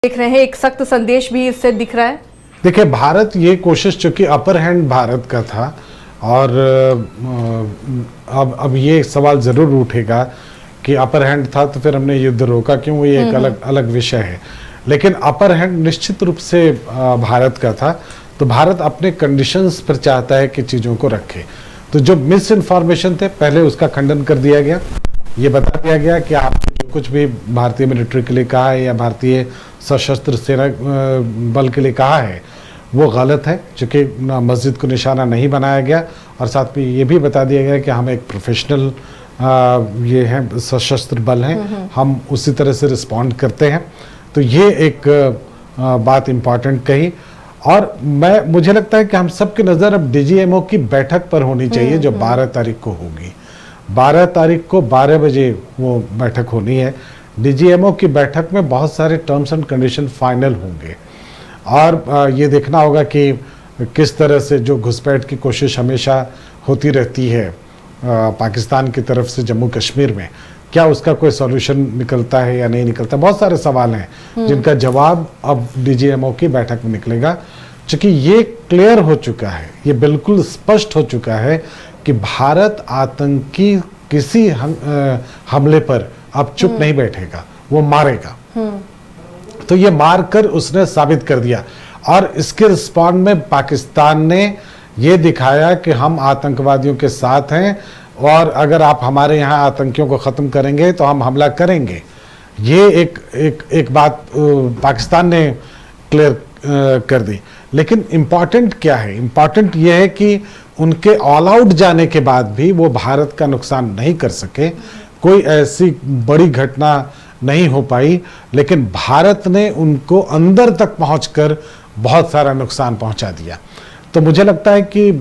देख रहे हैं, एक सख्त संदेश भी इससे दिख रहा है। देखिए, भारत ये कोशिश, चूंकि अपर हैंड भारत का था और अब ये सवाल जरूर उठेगा कि अपर हैंड था तो फिर हमने युद्ध रोका क्यों, ये एक अलग अलग विषय है। लेकिन अपर हैंड निश्चित रूप से भारत का था, तो भारत अपने कंडीशंस पर चाहता है कि चीज़ों को रखे। तो जो मिस इन्फॉर्मेशन थे पहले उसका खंडन कर दिया गया, ये बता दिया गया कि आपने जो कुछ भी भारतीय मिलिट्री के लिए कहा है या भारतीय सशस्त्र सेना बल के लिए कहा है वो गलत है, चूँकि मस्जिद को निशाना नहीं बनाया गया। और साथ में ये भी बता दिया गया कि हम एक प्रोफेशनल ये हैं सशस्त्र बल हैं, हम उसी तरह से रिस्पॉन्ड करते हैं। तो ये एक बात इम्पॉर्टेंट कही। और मुझे लगता है कि हम सबकी नज़र अब डीजीएमओ की बैठक पर होनी चाहिए जो 12 तारीख को होगी। 12 तारीख को 12 बजे वो बैठक होनी है। डीजीएमओ की बैठक में बहुत सारे टर्म्स एंड कंडीशन फाइनल होंगे और ये देखना होगा कि किस तरह से जो घुसपैठ की कोशिश हमेशा होती रहती है पाकिस्तान की तरफ से जम्मू कश्मीर में, क्या उसका कोई सॉल्यूशन निकलता है या नहीं निकलता। बहुत सारे सवाल हैं जिनका जवाब अब डीजीएमओ की बैठक में निकलेगा। चूँकि ये क्लियर हो चुका है, ये बिल्कुल स्पष्ट हो चुका है कि भारत आतंकी किसी हमले पर अब चुप नहीं बैठेगा, वो मारेगा। तो ये मारकर उसने साबित कर दिया। और इसके रिस्पॉन्ड में पाकिस्तान ने ये दिखाया कि हम आतंकवादियों के साथ हैं और अगर आप हमारे यहाँ आतंकियों को ख़त्म करेंगे तो हम हमला करेंगे। ये एक बात पाकिस्तान ने क्लियर कर दी। लेकिन इम्पॉर्टेंट क्या है? इम्पॉर्टेंट ये है कि उनके ऑल आउट जाने के बाद भी वो भारत का नुकसान नहीं कर सके, कोई ऐसी बड़ी घटना नहीं हो पाई, लेकिन भारत ने उनको अंदर तक पहुंचकर बहुत सारा नुकसान पहुंचा दिया। तो मुझे लगता है कि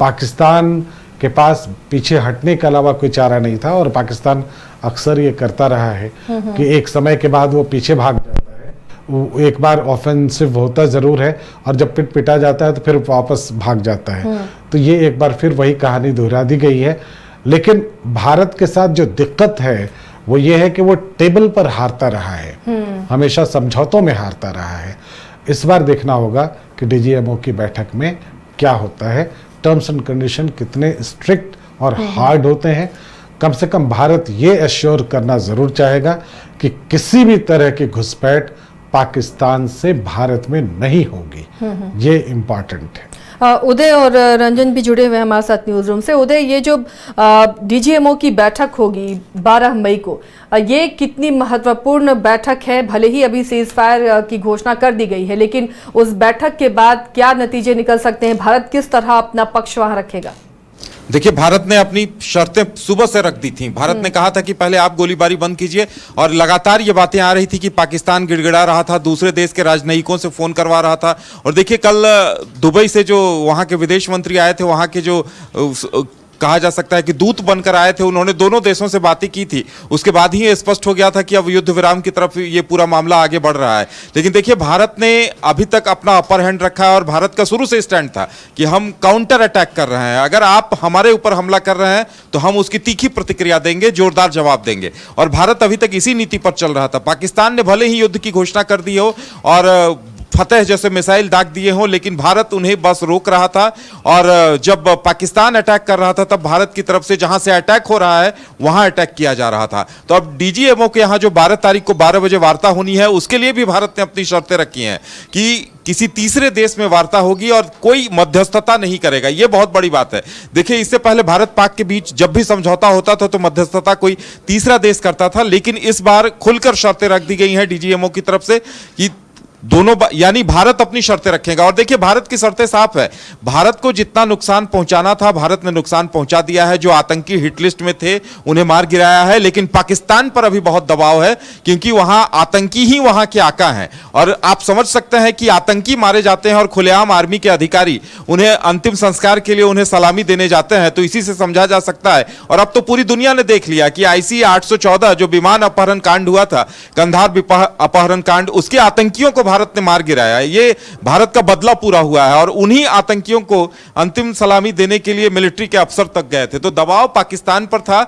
पाकिस्तान के पास पीछे हटने के अलावा कोई चारा नहीं था और पाकिस्तान अक्सर ये करता रहा है कि एक समय के बाद वो पीछे भाग जाता है। वो एक बार ऑफेंसिव होता ज़रूर है और जब पिटा जाता है तो फिर वापस भाग जाता है। तो ये एक बार फिर वही कहानी दोहरा दी गई है। लेकिन भारत के साथ जो दिक्कत है वो ये है कि वो टेबल पर हारता रहा है, हमेशा समझौतों में हारता रहा है। इस बार देखना होगा कि डीजीएमओ की बैठक में क्या होता है, टर्म्स एंड कंडीशन कितने स्ट्रिक्ट और हार्ड होते हैं। कम से कम भारत ये एश्योर करना ज़रूर चाहेगा कि किसी भी तरह की घुसपैठ पाकिस्तान से भारत में नहीं होगी। ये इम्पॉर्टेंट है। उदय और रंजन भी जुड़े हुए हैं हमारे साथ न्यूज रूम से। उदय, ये जो डीजीएमओ की बैठक होगी 12 मई को, ये कितनी महत्वपूर्ण बैठक है? भले ही अभी सीज फायर की घोषणा कर दी गई है, लेकिन उस बैठक के बाद क्या नतीजे निकल सकते हैं? भारत किस तरह अपना पक्ष वहां रखेगा? देखिए, भारत ने अपनी शर्तें सुबह से रख दी थी। भारत ने कहा था कि पहले आप गोलीबारी बंद कीजिए और लगातार ये बातें आ रही थी कि पाकिस्तान गिड़गिड़ा रहा था, दूसरे देश के राजनयिकों से फोन करवा रहा था। और देखिए, कल दुबई से जो वहां के विदेश मंत्री आए थे, वहां के जो कहा जा सकता है कि दूत बनकर आए थे, उन्होंने दोनों देशों से बातें की थी। उसके बाद ही ये स्पष्ट हो गया था कि अब युद्ध विराम की तरफ ये पूरा मामला आगे बढ़ रहा है। लेकिन देखिए, भारत ने अभी तक अपना अपर हैंड रखा है और भारत का शुरू से स्टैंड था कि हम काउंटर अटैक कर रहे हैं। अगर आप हमारे ऊपर हमला कर रहे हैं तो हम उसकी तीखी प्रतिक्रिया देंगे, जोरदार जवाब देंगे। और भारत अभी तक इसी नीति पर चल रहा था। पाकिस्तान ने भले ही युद्ध की घोषणा कर दी हो और फतेह जैसे मिसाइल दाग दिए हों, लेकिन भारत उन्हें बस रोक रहा था। और जब पाकिस्तान अटैक कर रहा था तब भारत की तरफ से जहां से अटैक हो रहा है वहां अटैक किया जा रहा था। तो अब डीजीएमओ के यहां जो 12 तारीख को 12 बजे वार्ता होनी है, उसके लिए भी भारत ने अपनी शर्तें रखी हैं कि किसी तीसरे देश में वार्ता होगी और कोई मध्यस्थता नहीं करेगा। यह बहुत बड़ी बात है। देखिए, इससे पहले भारत पाक के बीच जब भी समझौता होता था तो मध्यस्थता कोई तीसरा देश करता था, लेकिन इस बार खुलकर शर्तें रख दी गई हैं डीजीएमओ की तरफ से कि दोनों यानी भारत अपनी शर्तें रखेगा। और देखिए, भारत की शर्तें साफ है। भारत को जितना नुकसान पहुंचाना था भारत ने नुकसान पहुंचा दिया है। जो आतंकी हिट लिस्ट में थे उन्हें मार गिराया है, लेकिन पाकिस्तान पर अभी बहुत दबाव है क्योंकि वहां आतंकी ही वहां के आका हैं। और आप समझ सकते हैं कि आतंकी मारे जाते हैं और खुलेआम आर्मी के अधिकारी उन्हें अंतिम संस्कार के लिए उन्हें सलामी देने जाते हैं। तो इसी से समझा जा सकता है। और अब तो पूरी दुनिया ने देख लिया कि IC 814 जो विमान अपहरण कांड हुआ था, कंधार अपहरण कांड, उसके आतंकियों को भारत ने मार गिराया। ये भारत का बदला पूरा हुआ है और उन्हीं आतंकियों को अंतिम सलामी देने के लिए मिलिट्री के अफसर तक गए थे। तो दबाव पाकिस्तान पर था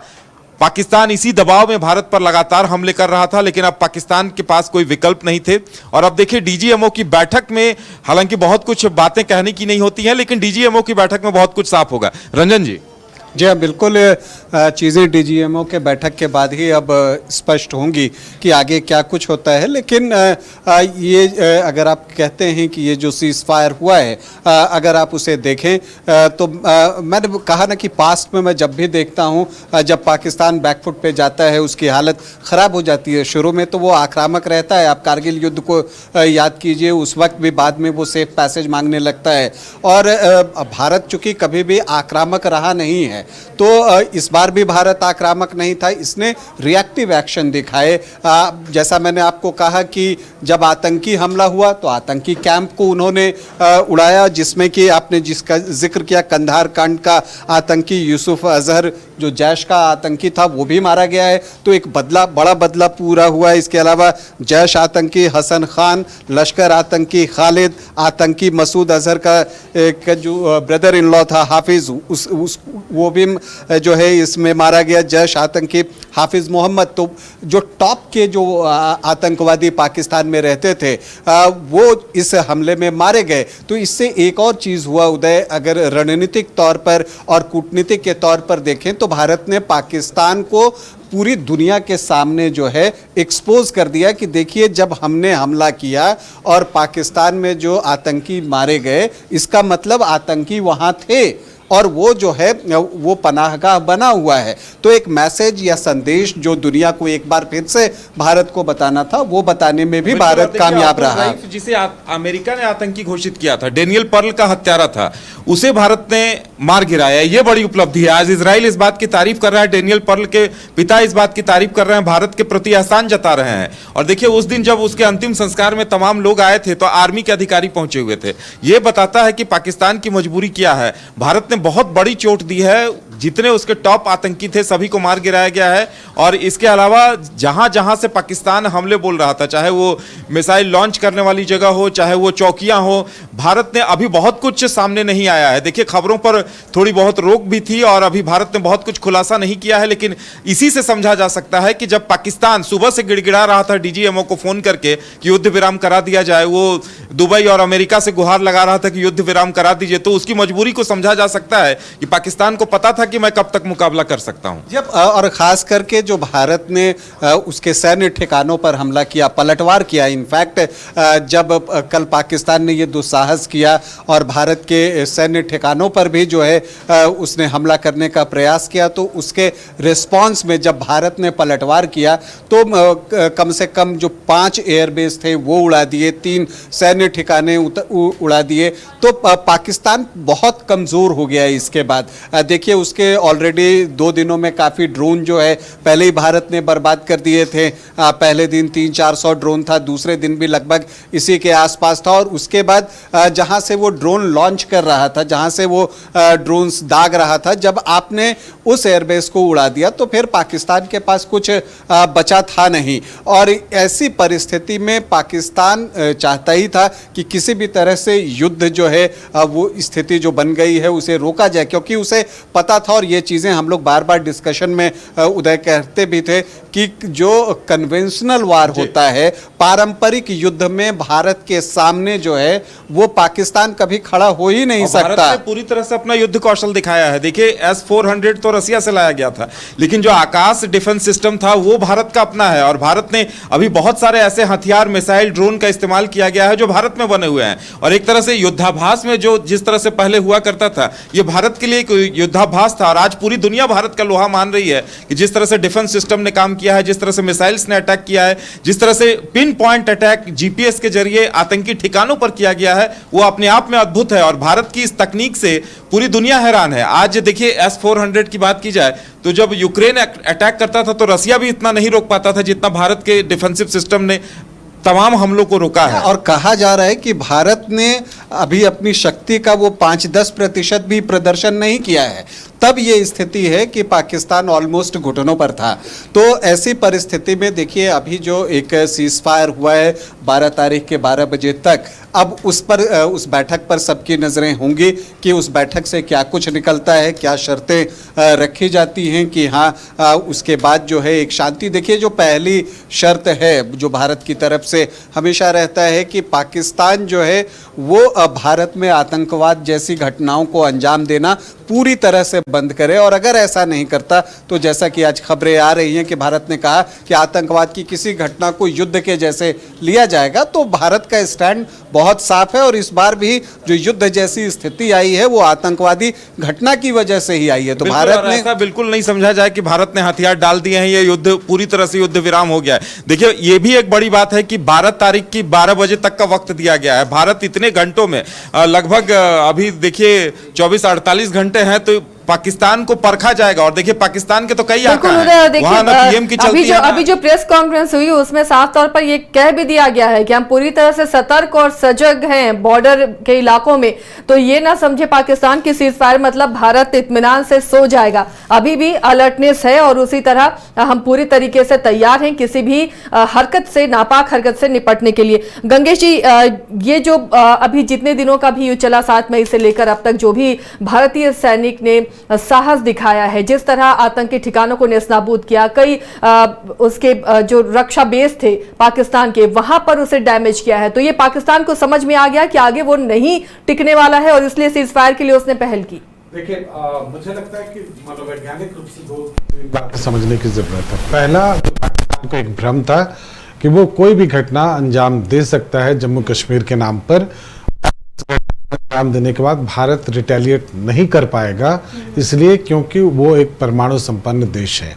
पाकिस्तान इसी दबाव में भारत पर लगातार हमले कर रहा था, लेकिन अब पाकिस्तान के पास कोई विकल्प नहीं थे। और अब देखिए डीजीएमओ की बैठक में हालांकि बहुत कुछ बातें कहने की नहीं होती हैं, लेकिन डीजीएमओ की बैठक में बहुत कुछ साफ होगा। रंजन जी। जी हाँ, बिल्कुल चीज़ें डीजीएमओ के बैठक के बाद ही अब स्पष्ट होंगी कि आगे क्या कुछ होता है। लेकिन ये अगर आप कहते हैं कि ये जो सीज फायर हुआ है, अगर आप उसे देखें तो मैंने कहा ना कि पास्ट में मैं जब भी देखता हूँ जब पाकिस्तान बैकफुट पे जाता है उसकी हालत ख़राब हो जाती है। शुरू में तो वो आक्रामक रहता है, आप कारगिल युद्ध को याद कीजिए, उस वक्त भी बाद में वो सेफ पैसेज मांगने लगता है। और भारत चूँकि कभी भी आक्रामक रहा नहीं है, तो इस बार भी भारत आक्रामक नहीं था, इसने रिएक्टिव एक्शन दिखाए। जैसा मैंने आपको कहा कि जब आतंकी हमला हुआ तो आतंकी कैंप को उन्होंने उड़ाया, जिसमें कि आपने जिसका जिक्र किया कंधार कांड का आतंकी यूसुफ अजहर जो जैश का आतंकी था वो भी मारा गया है। तो एक बड़ा बदला पूरा हुआ है। इसके अलावा जैश आतंकी हसन खान, लश्कर आतंकी खालिद, आतंकी मसूद अजहर का एक जो ब्रदर इन लॉ था हाफिज, वो भी जो है इसमें मारा गया, जैश आतंकी हाफिज मोहम्मद। तो जो टॉप के जो आतंकवादी पाकिस्तान में रहते थे वो इस हमले में मारे गए। तो इससे एक और चीज़ हुआ उदय, अगर रणनीतिक तौर पर और कूटनीतिक के तौर पर देखें तो भारत ने पाकिस्तान को पूरी दुनिया के सामने जो है एक्सपोज कर दिया कि देखिए जब हमने हमला किया और पाकिस्तान में जो आतंकी मारे गए, इसका मतलब आतंकी वहाँ थे और वो जो है वो पनाहगाह बना हुआ है। तो एक मैसेज या संदेश जो दुनिया को एक बार फिर से भारत को बताना था, वो बताने में भी भारत कामयाब रहा। जिसे अमेरिका ने आतंकी घोषित किया था, डेनियल पर्ल का हत्यारा था, उसे भारत ने मार गिराया। ये बड़ी उपलब्धि है। आज इजराइल इस बात की तारीफ कर रहा है, डेनियल पर्ल के पिता इस बात की तारीफ कर रहे हैं, भारत के प्रति एहसान जता रहे हैं। और देखिए उस दिन जब उसके अंतिम संस्कार में तमाम लोग आए थे तो आर्मी के अधिकारी पहुंचे हुए थे। ये बताता है कि पाकिस्तान की मजबूरी क्या है। भारत ने बहुत बड़ी चोट दी है, जितने उसके टॉप आतंकी थे सभी को मार गिराया गया है। और इसके अलावा जहां जहां से पाकिस्तान हमले बोल रहा था, चाहे वो मिसाइल लॉन्च करने वाली जगह हो, चाहे वो चौकियां हो, भारत ने अभी बहुत कुछ सामने नहीं आया है। देखिए खबरों पर थोड़ी बहुत रोक भी थी और अभी भारत ने बहुत कुछ खुलासा नहीं किया है, लेकिन इसी से समझा जा सकता है कि जब पाकिस्तान सुबह से गिड़गिड़ा रहा था डीजीएमओ को फोन करके कि युद्ध विराम करा दिया जाए, वो दुबई और अमेरिका से गुहार लगा रहा था कि युद्ध विराम करा दीजिए, तो उसकी मजबूरी को समझा जा सकता है कि पाकिस्तान को पता था कि मैं कब तक मुकाबला कर सकता हूं। जब और खास करके जो भारत ने उसके सैन्य ठिकानों पर हमला किया, पलटवार किया। इनफैक्ट जब कल पाकिस्तान ने ये दुस्साहस किया और भारत के सैन्य ठिकानों पर भी जो है उसने हमला करने का प्रयास किया, तो उसके रिस्पांस में जब भारत ने पलटवार किया तो कम से कम जो 5 एयरबेस थे वो उड़ा दिए, 3 सैन्य ठिकाने उड़ा दिए। तो पाकिस्तान बहुत कमज़ोर हो गया है। इसके बाद देखिए उसके ऑलरेडी 2 दिनों में काफ़ी ड्रोन जो है पहले ही भारत ने बर्बाद कर दिए थे। पहले दिन 300-400 ड्रोन था, दूसरे दिन भी लगभग इसी के आसपास था। और उसके बाद जहां से वो ड्रोन लॉन्च कर रहा था, जहां से वो ड्रोन्स दाग रहा था, जब आपने उस एयरबेस को उड़ा दिया तो फिर पाकिस्तान के पास कुछ बचा था नहीं। और ऐसी परिस्थिति में पाकिस्तान चाहता ही था कि किसी भी तरह से युद्ध जो है वो स्थिति जो बन गई है उसे रोका जाए, क्योंकि उसे पता था। और ये चीज़ें हम लोग बार बार डिस्कशन में उदय कहते भी थे कि जो कन्वेंशनल वार होता है, पारंपरिक युद्ध में भारत के सामने जो है वो पाकिस्तान कभी खड़ा हो ही नहीं सकता। भारत ने पूरी तरह से अपना युद्ध कौशल दिखाया है। देखिए S-400 तो रसिया से लाया गया था, लेकिन जो आकाश डिफेंस सिस्टम था वो भारत का अपना है। और भारत ने अभी बहुत सारे ऐसे हथियार, मिसाइल, ड्रोन का इस्तेमाल किया गया है जो भारत में बने हुए हैं। और एक तरह से युद्धाभास में जो जिस तरह से पहले हुआ करता था, ये भारत के लिए एक युद्धाभास था। और आज पूरी दुनिया भारत का लोहा मान रही है कि जिस तरह से डिफेंस सिस्टम ने काम किया है, जिस तरह से मिसाइल्स ने अटैक किया है, जिस तरह से पिन पॉइंट अटैक जीपीएस के जरिए आतंकी ठिकानों पर किया गया है, वो अपने आप में अद्भुत है। और भारत की इस तकनीक से पूरी दुनिया हैरान है। आज देखिए S-400 की बात की जाए तो जब यूक्रेन अटैक करता था तो रसिया भी इतना नहीं रोक पाता था जितना भारत के डिफेंसिव सिस्टम ने तमाम हमलों को रोका है। और कहा जा रहा है कि भारत ने अभी अपनी शक्ति का वो 5-10% भी प्रदर्शन नहीं किया है। तब ये स्थिति है कि पाकिस्तान ऑलमोस्ट घुटनों पर था। तो ऐसी परिस्थिति में देखिए अभी जो एक सीज फायर हुआ है 12 तारीख के 12 बजे तक, अब उस बैठक पर सबकी नज़रें होंगी कि उस बैठक से क्या कुछ निकलता है, क्या शर्तें रखी जाती हैं कि हाँ उसके बाद जो है एक शांति। देखिए जो पहली शर्त है जो भारत की तरफ से हमेशा रहता है कि पाकिस्तान जो है वो भारत में आतंकवाद जैसी घटनाओं को अंजाम देना पूरी तरह से बंद करे, और अगर ऐसा नहीं करता तो जैसा कि आज खबरें आ रही हैं कि भारत ने कहा कि आतंकवाद की किसी घटना को युद्ध के जैसे लिया जाएगा, तो भारत का स्टैंड बहुत साफ है। और इस बार भी जो युद्ध जैसी स्थिति आई है वो आतंकवादी घटना की वजह से ही आई है। तो भारत ने ऐसा बिल्कुल नहीं समझा जाए कि भारत ने हथियार डाल दिए हैं, ये युद्ध पूरी तरह से युद्ध विराम हो गया है। देखिए ये भी एक बड़ी बात है कि 12 तारीख की 12 बजे तक का वक्त दिया गया है। भारत इतने घंटों में लगभग अभी देखिए 24-48 घंटे हैं, तो पाकिस्तान को परखा जाएगा। और देखिए पाकिस्तान के तो कई आंकड़े हैं, वहां ना पीएम की चलती है। अभी जो प्रेस कॉन्फ्रेंस हुई उसमें साफ तौर पर ये कह भी दिया गया है कि हम पूरी तरह से सतर्क और सजग हैं बॉर्डर के इलाकों में। तो ये ना समझे पाकिस्तान की सीज फायर मतलब भारत इत्मीनान से सो जाएगा, अभी भी अलर्टनेस है और उसी तरह हम पूरी तरीके से तैयार हैं किसी भी हरकत से, नापाक हरकत से निपटने के लिए। गंगेश जी, ये जो अभी जितने दिनों का भी युद्ध चला 7 मई से लेकर अब तक, जो भी भारतीय सैनिक ने साहस दिखाया है, जिस तरह आतंकी ठिकानों को नेस्तनाबूद किया, कई उसके जो रक्षा बेस थे पाकिस्तान के वहां पर उसे डैमेज किया है, तो ये पाकिस्तान को समझ में आ गया कि आगे वो नहीं टिकने वाला है और इसलिए सीज फायर के लिए उसने पहल की। देखिए मुझे लगता है कि मनोवैज्ञानिक रूप से दो बातें समझने की जरूरत है। पहला, पाकिस्तान को एक भ्रम था कि वो कोई भी घटना अंजाम दे सकता है जम्मू कश्मीर के नाम पर, अंजाम देने के बाद भारत रिटेलिएट नहीं कर पाएगा, इसलिए क्योंकि वो एक परमाणु संपन्न देश है।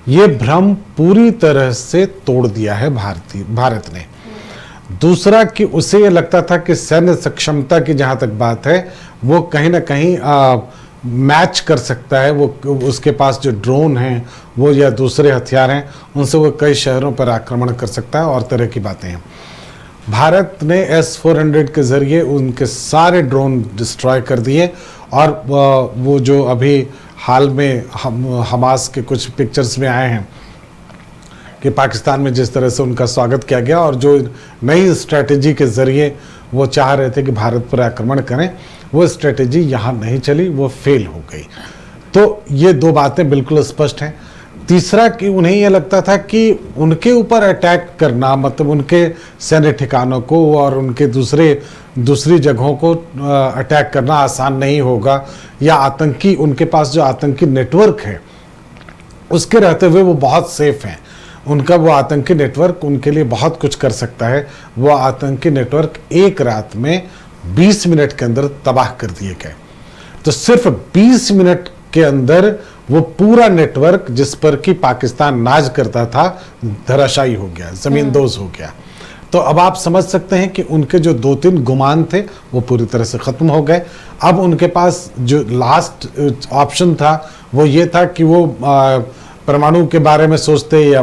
ये भ्रम पूरी तरह से तोड़ दिया है भारत ने। दूसरा कि उसे ये लगता था कि सैन्य सक्षमता की जहां तक बात है वो कहीं ना कहीं मैच कर सकता है, वो उसके पास जो ड्रोन हैं वो या दूसरे हथियार हैं उनसे वो कई शहरों पर आक्रमण कर सकता है और तरह की बातें हैं। भारत ने S-400 के ज़रिए उनके सारे ड्रोन डिस्ट्रॉय कर दिए, और वो जो अभी हाल में हमास के कुछ पिक्चर्स में आए हैं कि पाकिस्तान में जिस तरह से उनका स्वागत किया गया और जो नई स्ट्रेटजी के ज़रिए वो चाह रहे थे कि भारत पर आक्रमण करें, वो स्ट्रेटजी यहाँ नहीं चली, वो फेल हो गई। तो ये दो बातें बिल्कुल स्पष्ट हैं। तीसरा कि उन्हें यह लगता था कि उनके ऊपर अटैक करना, मतलब उनके सैन्य ठिकानों को और उनके दूसरी जगहों को अटैक करना आसान नहीं होगा, या आतंकी, उनके पास जो आतंकी नेटवर्क है उसके रहते हुए वो बहुत सेफ हैं, उनका वो आतंकी नेटवर्क उनके लिए बहुत कुछ कर सकता है। वो आतंकी नेटवर्क एक रात में 20 मिनट के अंदर तबाह कर दिए गए। तो सिर्फ 20 मिनट के अंदर वो पूरा नेटवर्क जिस पर कि पाकिस्तान नाज करता था धराशायी हो गया, जमींदोज हो गया। तो अब आप समझ सकते हैं कि उनके जो 2-3 गुमान थे वो पूरी तरह से ख़त्म हो गए। अब उनके पास जो लास्ट ऑप्शन था वो ये था कि वो परमाणु के बारे में सोचते या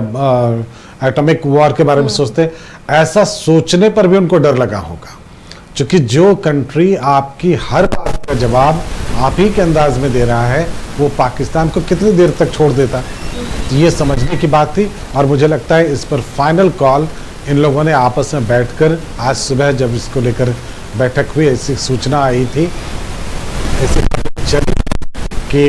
एटॉमिक वॉर के बारे में सोचते। ऐसा सोचने पर भी उनको डर लगा होगा, क्योंकि जो कंट्री आपकी हर बात का जवाब आप ही के अंदाज में दे रहा है वो पाकिस्तान को कितनी देर तक छोड़ देता। तो ये समझने की बात थी, और मुझे लगता है इस पर फाइनल कॉल इन लोगों ने आपस में बैठकर, आज सुबह जब इसको लेकर बैठक हुई, ऐसी सूचना आई थी ऐसे कि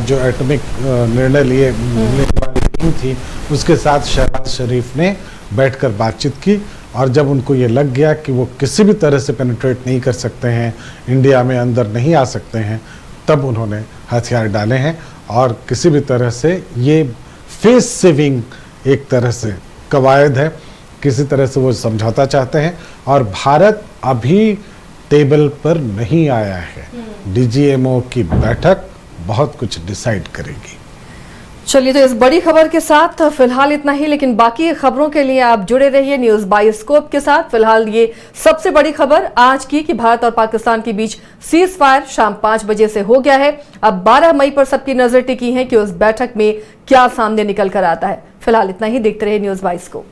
जो एटॉमिक निर्णय लेने वाली टीम थी उसके साथ शहबाज शरीफ ने बैठकर बातचीत की, और जब उनको ये लग गया कि वो किसी भी तरह से पेनिट्रेट नहीं कर सकते हैं, इंडिया में अंदर नहीं आ सकते हैं, तब उन्होंने हथियार डाले हैं। और किसी भी तरह से ये फेस सेविंग एक तरह से कवायद है, किसी तरह से वो समझौता चाहते हैं, और भारत अभी टेबल पर नहीं आया है। DGMO की बैठक बहुत कुछ डिसाइड करेगी। चलिए, तो इस बड़ी खबर के साथ फिलहाल इतना ही, लेकिन बाकी खबरों के लिए आप जुड़े रहिए न्यूज़ बायोस्कोप के साथ। फिलहाल ये सबसे बड़ी खबर आज की कि भारत और पाकिस्तान के बीच सीज फायर शाम 5 बजे से हो गया है। अब 12 मई पर सबकी नजर टिकी है कि उस बैठक में क्या सामने निकल कर आता है। फिलहाल इतना ही, देखते रहिए न्यूज़ बायोस्कोप।